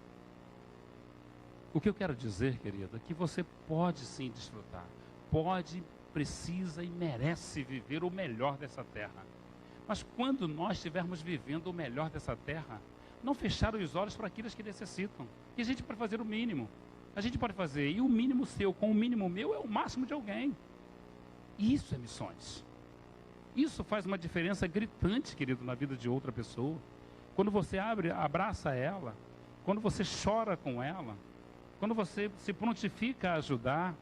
O que eu quero dizer, querida, é que você pode sim desfrutar. Pode, precisa e merece viver o melhor dessa terra. Mas quando nós estivermos vivendo o melhor dessa terra, não fechar os olhos para aqueles que necessitam. E a gente pode fazer o mínimo. A gente pode fazer, e o mínimo seu com o mínimo meu é o máximo de alguém. Isso é missões. Isso faz uma diferença gritante, querido, na vida de outra pessoa. Quando você abraça ela, quando você chora com ela, quando você se prontifica a ajudar,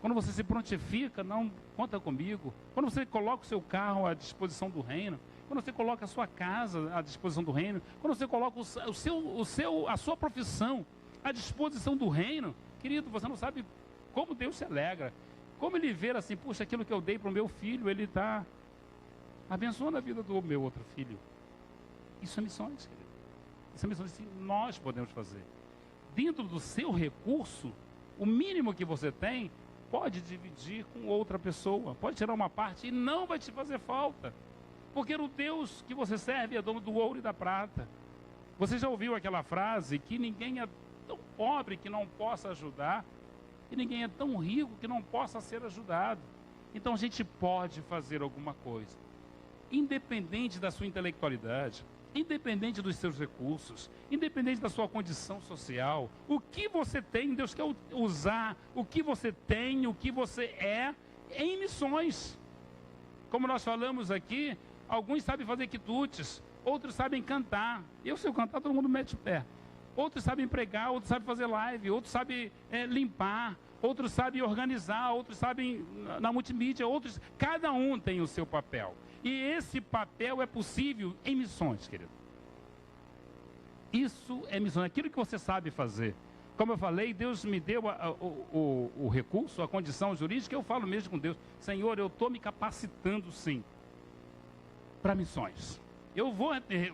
quando você se prontifica, não conta comigo, quando você coloca o seu carro à disposição do reino, quando você coloca a sua casa à disposição do reino, quando você coloca a sua profissão à disposição do reino, querido, você não sabe como Deus se alegra, como Ele vê assim, puxa, aquilo que eu dei para o meu filho, Ele está abençoando a vida do meu outro filho. Isso é missões, querido. Isso é missões que nós podemos fazer. Dentro do seu recurso, o mínimo que você tem, pode dividir com outra pessoa, pode tirar uma parte e não vai te fazer falta. Porque o Deus que você serve é dono do ouro e da prata. Você já ouviu aquela frase que ninguém é tão pobre que não possa ajudar, e ninguém é tão rico que não possa ser ajudado. Então a gente pode fazer alguma coisa. Independente da sua intelectualidade, independente dos seus recursos, independente da sua condição social, o que você tem, Deus quer usar o que você tem, o que você é, em missões. Como nós falamos aqui, alguns sabem fazer quitutes, outros sabem cantar. Eu, se eu cantar, todo mundo mete o pé. Outros sabem pregar, outros sabem fazer live, outros sabem limpar, outros sabem organizar, outros sabem na multimídia, outros, cada um tem o seu papel. E esse papel é possível em missões, querido. Isso é missão, aquilo que você sabe fazer. Como eu falei, Deus me deu o recurso, a condição jurídica, eu falo mesmo com Deus, Senhor, eu estou me capacitando sim, para missões.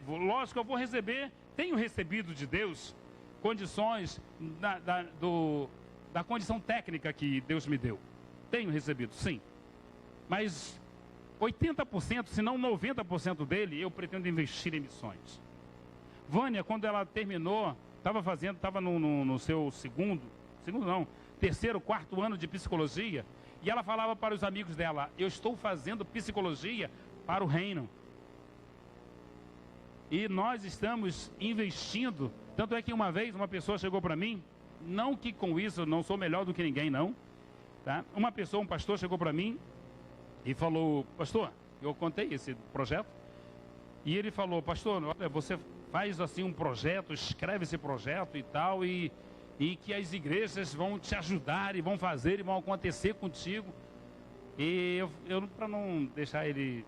Lógico, eu vou receber, tenho recebido de Deus, condições da condição técnica que Deus me deu. Tenho recebido, sim. Mas 80%, se não 90% dele, eu pretendo investir em missões. Vânia, quando ela terminou, estava no seu terceiro, quarto ano de psicologia, e ela falava para os amigos dela, eu estou fazendo psicologia para o reino. E nós estamos investindo, tanto é que uma vez uma pessoa chegou para mim, não que com isso eu não sou melhor do que ninguém, não. Tá? Um pastor chegou para mim e falou, pastor, eu contei esse projeto, e ele falou, pastor, olha, você faz assim um projeto, escreve esse projeto e tal, e que as igrejas vão te ajudar e vão fazer e vão acontecer contigo. E eu para não deixar ele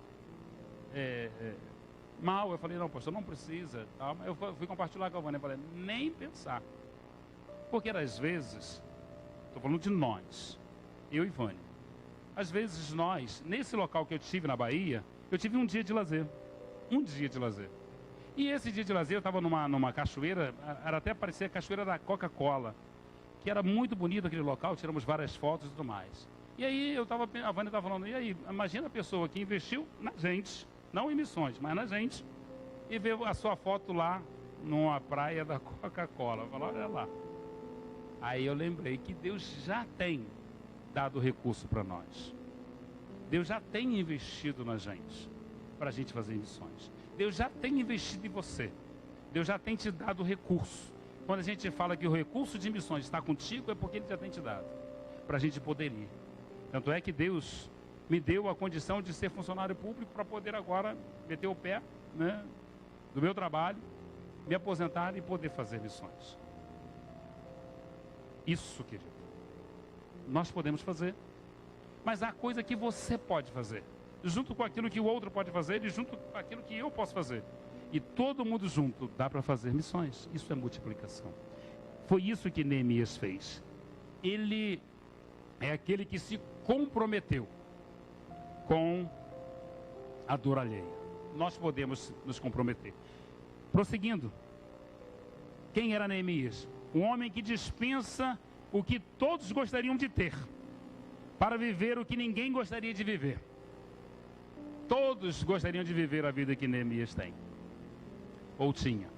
mal, eu falei, não, pastor, não precisa. Tal. Eu fui compartilhar com a Vânia, eu falei, nem pensar. Porque às vezes, estou falando de nós, eu e Vânia, às vezes nós, nesse local que eu tive na Bahia, eu tive um dia de lazer. Um dia de lazer. E esse dia de lazer eu estava numa cachoeira, era até parecia a cachoeira da Coca-Cola, que era muito bonito aquele local, tiramos várias fotos e tudo mais. E aí a Vânia estava falando, e aí, imagina a pessoa que investiu na gente, não em missões, mas na gente, e vê a sua foto lá numa praia da Coca-Cola. Falou, olha lá. Aí eu lembrei que Deus já tem dado recurso para nós. Deus já tem investido na gente. para a gente fazer missões. Deus já tem investido em você. Deus já tem te dado recurso. Quando a gente fala que o recurso de missões está contigo, é porque Ele já tem te dado, para a gente poder ir. Tanto é que Deus me deu a condição de ser funcionário público para poder agora meter o pé, né, do meu trabalho, me aposentar e poder fazer missões. Isso, querido, nós podemos fazer. Mas há coisa que você pode fazer, junto com aquilo que o outro pode fazer e junto com aquilo que eu posso fazer. E todo mundo junto dá para fazer missões. Isso é multiplicação. Foi isso que Neemias fez. Ele é aquele que se comprometeu com a dor alheia. Nós podemos nos comprometer. Prosseguindo. Quem era Neemias? Um homem que dispensa o que todos gostariam de ter, para viver o que ninguém gostaria de viver. Todos gostariam de viver a vida que Neemias tem. Ou tinha.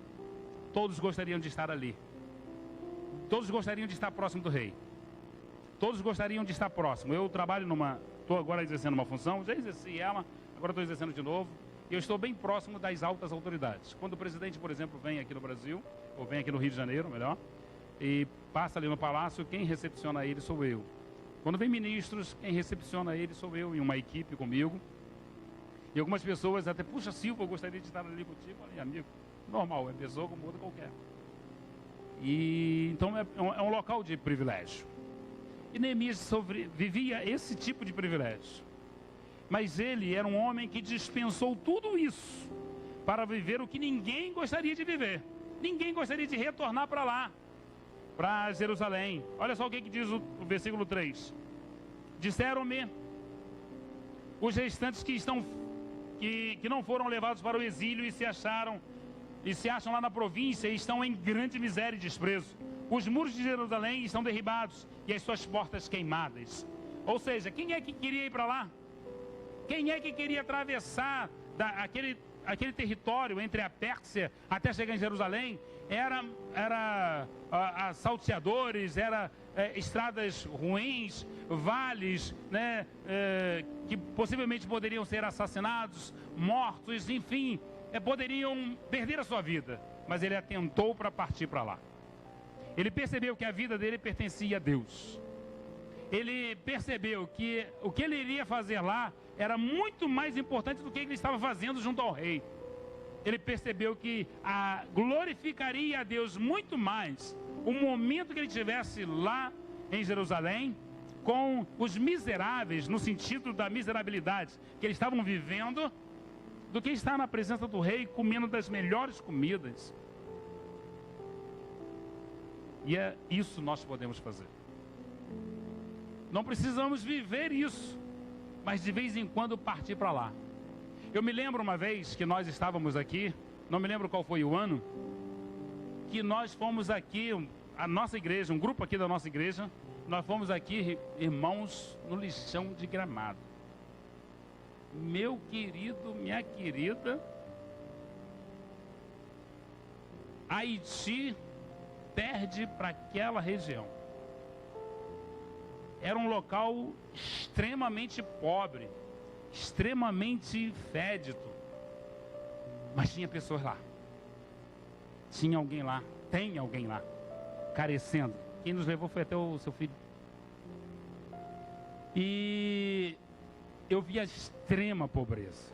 Todos gostariam de estar ali. Todos gostariam de estar próximo do rei. Todos gostariam de estar próximo. Eu trabalho estou agora exercendo uma função, já exerci ela, agora estou exercendo de novo. E eu estou bem próximo das altas autoridades. Quando o presidente, por exemplo, vem aqui no Brasil, ou vem aqui no Rio de Janeiro, melhor, e passa ali no palácio, quem recepciona ele sou eu. Quando vem ministros, quem recepciona ele sou eu, e uma equipe comigo. E algumas pessoas até, puxa, Silva, eu gostaria de estar ali contigo. Olha, amigo, normal, é pessoa como outra qualquer. E então é um local de privilégio. E Neemias vivia esse tipo de privilégio. Mas ele era um homem que dispensou tudo isso para viver o que ninguém gostaria de viver. Ninguém gostaria de retornar para lá, para Jerusalém. Olha só o que diz o versículo 3. Disseram-me os restantes que não foram levados para o exílio e se acham lá na província e estão em grande miséria e desprezo. Os muros de Jerusalém estão derribados e as suas portas queimadas. Ou seja, quem é que queria ir para lá? Quem é que queria atravessar aquele território entre a Pérsia até chegar em Jerusalém? Era salteadores, estradas ruins, vales, né, que possivelmente poderiam ser assassinados, mortos, enfim, poderiam perder a sua vida. Mas ele atentou para partir para lá. Ele percebeu que a vida dele pertencia a Deus. Ele percebeu que o que ele iria fazer lá era muito mais importante do que ele estava fazendo junto ao rei. Ele percebeu que glorificaria a Deus muito mais o momento que ele estivesse lá em Jerusalém, com os miseráveis, no sentido da miserabilidade que eles estavam vivendo, do que estar na presença do rei, comendo das melhores comidas. E é isso nós podemos fazer. Não precisamos viver isso, mas de vez em quando partir para lá. Eu me lembro uma vez que nós estávamos aqui, não me lembro qual foi o ano, que nós fomos aqui, a nossa igreja, um grupo aqui da nossa igreja, nós fomos aqui, irmãos, no lixão de Gramado. Meu querido, minha querida, Haiti perde para aquela região. Era um local extremamente pobre, extremamente fédido, mas tinha pessoas lá. Tinha alguém lá, tem alguém lá, carecendo. Quem nos levou foi até o seu filho. E eu vi a extrema pobreza.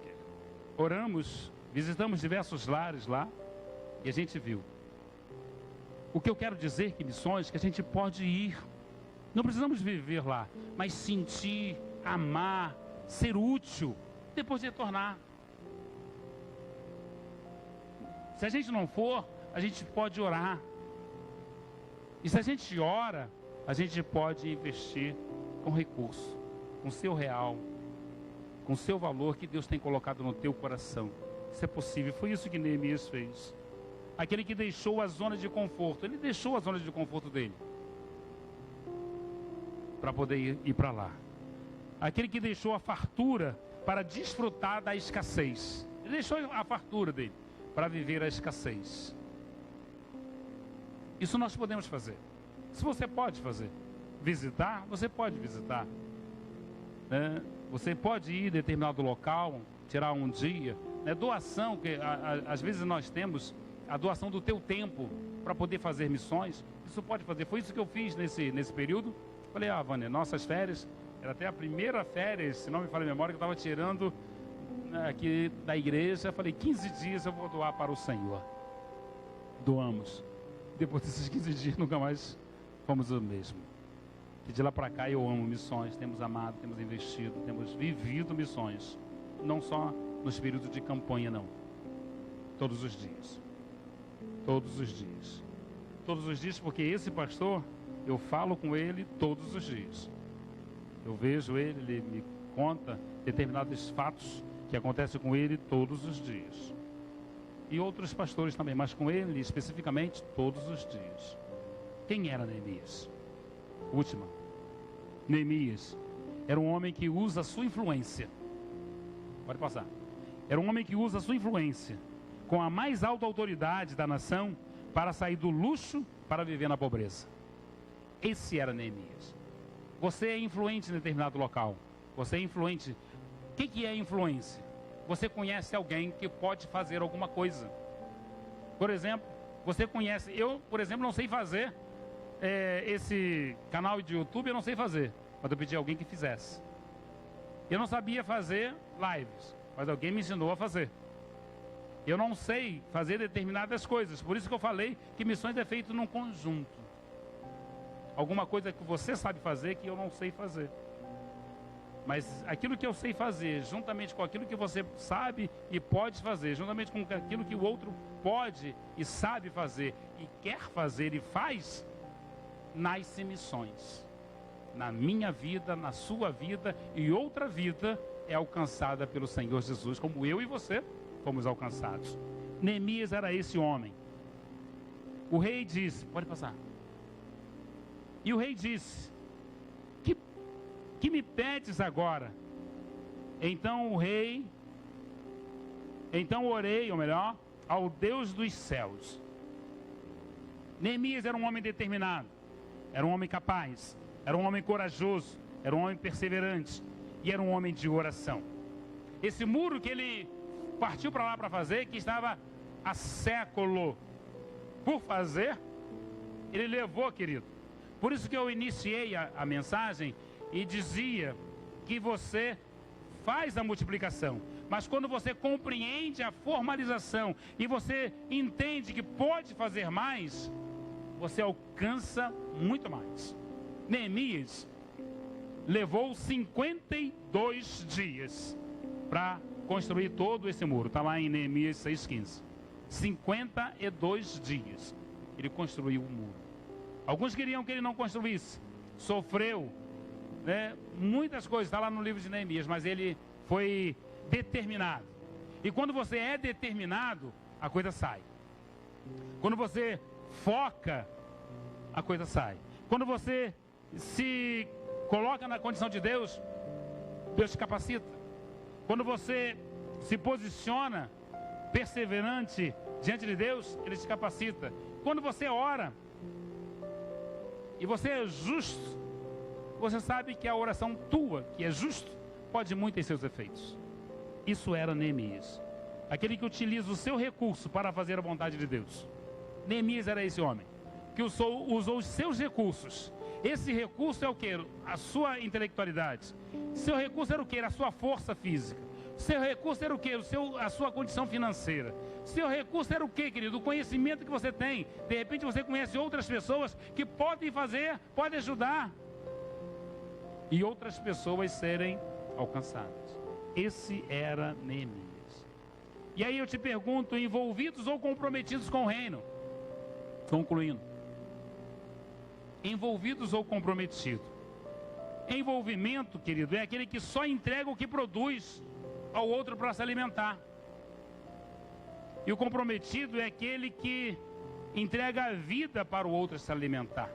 Oramos, visitamos diversos lares lá, e a gente viu. O que eu quero dizer que missões, que a gente pode ir. Não precisamos viver lá, mas sentir, amar, ser útil, depois retornar. Se a gente não for, a gente pode orar. E se a gente ora, a gente pode investir com recurso, com seu real, com seu valor que Deus tem colocado no teu coração. Isso é possível. Foi isso que Neemias fez. Aquele que deixou a zona de conforto. Ele deixou a zona de conforto dele para poder ir para lá. Aquele que deixou a fartura para desfrutar da escassez. Ele deixou a fartura dele para viver a escassez. Isso nós podemos fazer. Se você pode fazer, visitar, você pode visitar. Você pode ir em determinado local, tirar um dia, né? Doação, que às vezes nós temos a doação do teu tempo para poder fazer missões. Isso pode fazer. Foi isso que eu fiz nesse período. Falei, Vânia, nossas férias, era até a primeira férias, se não me falha a memória, que eu estava tirando aqui da igreja. Falei, 15 dias eu vou doar para o Senhor. Doamos. Depois desses 15 dias, nunca mais fomos o mesmo. E de lá para cá eu amo missões, temos amado, temos investido, temos vivido missões. Não só nos períodos de campanha, não. Todos os dias. Todos os dias. Todos os dias, porque esse pastor, eu falo com ele todos os dias. Eu vejo ele me conta determinados fatos que acontecem com ele todos os dias. E outros pastores também, mas com ele especificamente todos os dias. Quem era Neemias? Última. Neemias era um homem que usa a sua influência. Pode passar. Era um homem que usa a sua influência com a mais alta autoridade da nação para sair do luxo para viver na pobreza. Esse era Neemias. Você é influente em determinado local. Você é influente. O que é influência? Você conhece alguém que pode fazer alguma coisa. Por exemplo, você conhece... Eu, por exemplo, não sei fazer esse canal de YouTube, eu não sei fazer. Mas eu pedi a alguém que fizesse. Eu não sabia fazer lives, mas alguém me ensinou a fazer. Eu não sei fazer determinadas coisas. Por isso que eu falei que missões é feito num conjunto. Alguma coisa que você sabe fazer que eu não sei fazer. Mas aquilo que eu sei fazer, juntamente com aquilo que você sabe e pode fazer, juntamente com aquilo que o outro pode e sabe fazer, e quer fazer e faz, nasce missões. Na minha vida, na sua vida, e outra vida é alcançada pelo Senhor Jesus, como eu e você fomos alcançados. Neemias era esse homem. O rei disse, pode passar. E o rei disse, que me pedes agora? Então orei, ou melhor, ao Deus dos céus. Neemias era um homem determinado, era um homem capaz, era um homem corajoso, era um homem perseverante e era um homem de oração. Esse muro que ele partiu para lá para fazer, que estava há século por fazer, ele levou, querido. Por isso que eu iniciei a mensagem e dizia que você faz a multiplicação, mas quando você compreende a formalização e você entende que pode fazer mais, você alcança muito mais. Neemias levou 52 dias para construir todo esse muro. Está lá em Neemias 6,15. 52 dias ele construiu o muro. Alguns queriam que ele não construísse. Sofreu, né, muitas coisas, está lá no livro de Neemias, mas ele foi determinado. E quando você é determinado, a coisa sai. Quando você foca, a coisa sai. Quando você se coloca na condição de Deus, Deus te capacita. Quando você se posiciona perseverante diante de Deus, Ele te capacita. Quando você ora e você é justo, você sabe que a oração tua, que é justo, pode muito em seus efeitos. Isso era Neemias, aquele que utiliza o seu recurso para fazer a vontade de Deus. Neemias era esse homem que usou os seus recursos. Esse recurso é o que? A sua intelectualidade. Seu recurso era o que? A sua força física. Seu recurso era o que? A sua condição financeira. Seu recurso era o que, querido? O conhecimento que você tem. De repente você conhece outras pessoas que podem fazer, podem ajudar. E outras pessoas serem alcançadas. Esse era Neemias. E aí eu te pergunto, envolvidos ou comprometidos com o reino? Concluindo. Envolvidos ou comprometidos? Envolvimento, querido, é aquele que só entrega o que produz ao outro para se alimentar. E o comprometido é aquele que entrega a vida para o outro se alimentar.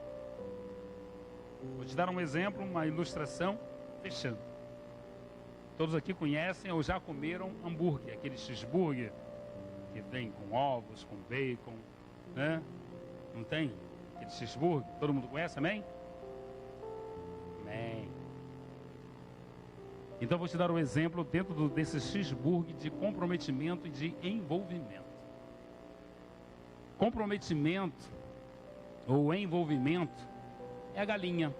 Vou te dar um exemplo, uma ilustração, fechando. Todos aqui conhecem ou já comeram hambúrguer, aquele cheeseburger que vem com ovos, com bacon, né? Não tem? Aquele cheeseburger, todo mundo conhece, amém? Amém. Então, eu vou te dar um exemplo dentro desse cheeseburger de comprometimento e de envolvimento. Comprometimento ou envolvimento é a galinha.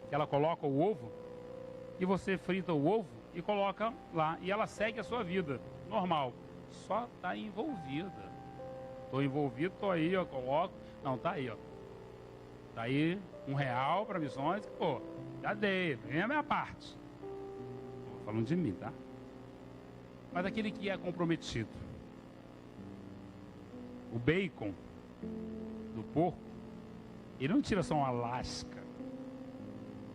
Ela coloca o ovo e você frita o ovo e coloca lá. E ela segue a sua vida, normal. Só está envolvida. Estou envolvido, estou aí, eu coloco. Não, está aí, ó. Está aí R$1 para missões. Pô, já dei, vem a minha parte. Estou falando de mim, tá? Mas aquele que é comprometido. O bacon do porco, ele não tira só uma lasca.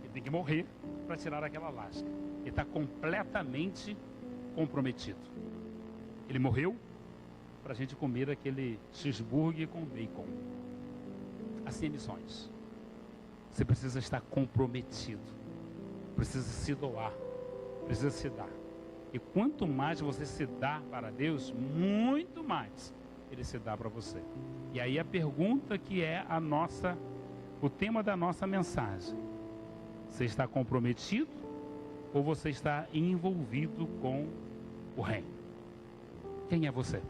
Ele tem que morrer para tirar aquela lasca. Ele está completamente comprometido. Ele morreu para a gente comer aquele cheeseburger com bacon. Assim é missões. Você precisa estar comprometido. Precisa se doar. Precisa se dar. E quanto mais você se dá para Deus, muito mais Ele se dá para você. E aí a pergunta que é o tema da nossa mensagem. Você está comprometido ou você está envolvido com o reino? Quem é você?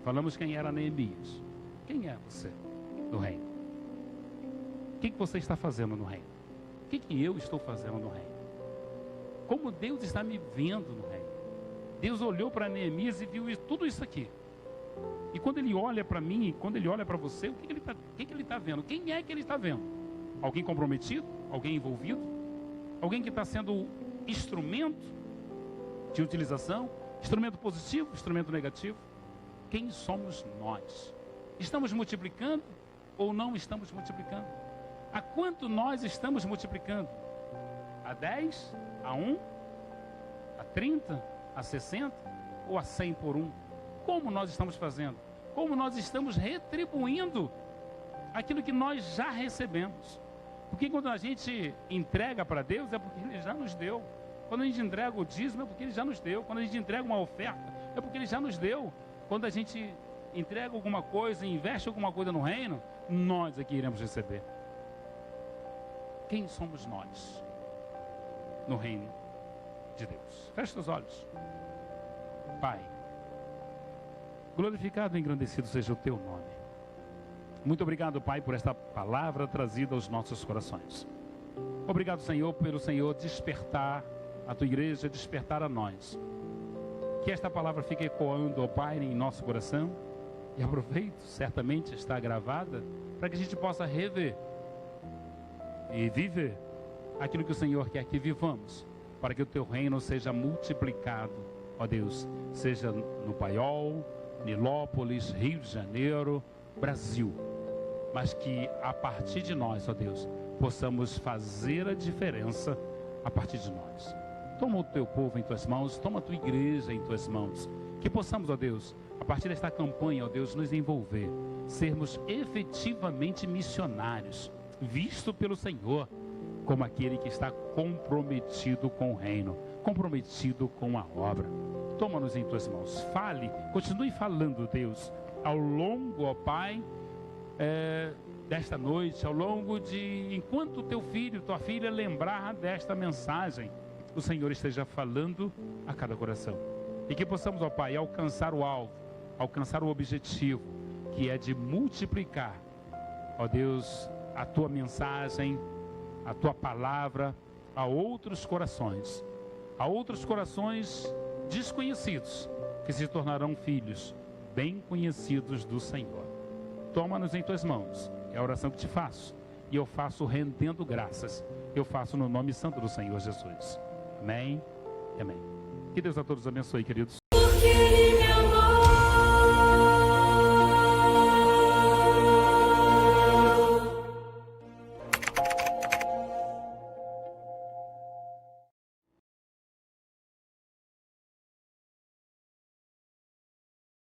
Falamos quem era Neemias. Quem é você no reino? O que você está fazendo no reino? O que eu estou fazendo no reino? Como Deus está me vendo no reino? Deus olhou para Neemias e viu tudo isso aqui. E quando Ele olha para mim, quando Ele olha para você, o que Ele está vendo? Quem é que Ele está vendo? Alguém comprometido? Alguém envolvido? Alguém que está sendo instrumento de utilização? Instrumento positivo? Instrumento negativo? Quem somos nós? Estamos multiplicando ou não estamos multiplicando? A quanto nós estamos multiplicando? A 10? A 1? A 30? A 60? Ou a 100 por 1? Como nós estamos fazendo? Como nós estamos retribuindo aquilo que nós já recebemos? Porque quando a gente entrega para Deus, é porque Ele já nos deu. Quando a gente entrega o dízimo, é porque Ele já nos deu. Quando a gente entrega uma oferta, é porque Ele já nos deu. Quando a gente entrega alguma coisa, investe alguma coisa no reino, nós aqui iremos receber. Quem somos nós no reino de Deus? Feche os olhos. Pai, glorificado e engrandecido seja o Teu nome. Muito obrigado, Pai, por esta palavra trazida aos nossos corações. Obrigado, Senhor, pelo Senhor despertar a Tua igreja, despertar a nós. Que esta palavra fique ecoando, ó Pai, em nosso coração. E aproveito, certamente está gravada, para que a gente possa rever e viver aquilo que o Senhor quer que vivamos, para que o Teu reino seja multiplicado, ó Deus, seja no Paiol, Nilópolis, Rio de Janeiro, Brasil, mas que a partir de nós, ó Deus, possamos fazer a diferença a partir de nós. Toma o Teu povo em Tuas mãos, toma a Tua igreja em Tuas mãos, que possamos, ó Deus, a partir desta campanha, ó Deus, nos envolver, sermos efetivamente missionários, visto pelo Senhor como aquele que está comprometido com o reino, comprometido com a obra. Toma-nos em Tuas mãos, fale, continue falando, Deus, ao longo, ó Pai, desta noite, ao longo de, enquanto Teu filho, Tua filha lembrar desta mensagem, o Senhor esteja falando a cada coração. E que possamos, ó Pai, alcançar o alvo, alcançar o objetivo, que é de multiplicar, ó Deus, a Tua mensagem, a Tua palavra a outros corações desconhecidos, que se tornarão filhos bem conhecidos do Senhor. Toma-nos em Tuas mãos, é a oração que Te faço, e eu faço rendendo graças, eu faço no nome santo do Senhor Jesus. Amém e amém. Que Deus a todos abençoe, queridos.